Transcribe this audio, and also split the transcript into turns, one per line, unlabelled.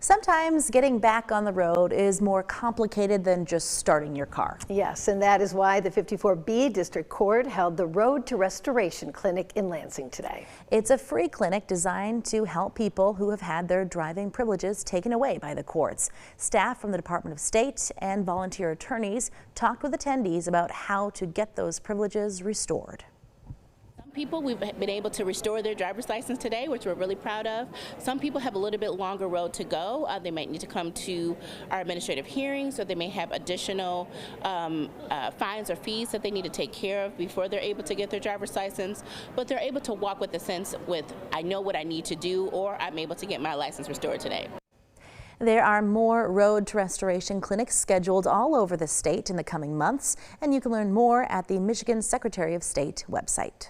Sometimes getting back on the road is more complicated than just starting your car.
Yes, and that is why the 54B District Court held the Road to Restoration Clinic in Lansing today.
It's a free clinic designed to help people who have had their driving privileges taken away by the courts. Staff from the Department of State and volunteer attorneys talked with attendees about how to get those privileges restored.
People, we've been able to restore their driver's license today, which we're really proud of. Some people have a little bit longer road to go. They might need to come to our administrative hearings, or they may have additional fines or fees that they need to take care of before they're able to get their driver's license. But they're able to walk with a sense with, I know what I need to do, or I'm able to get my license restored today.
There are more Road to Restoration clinics scheduled all over the state in the coming months, and you can learn more at the Michigan Secretary of State website.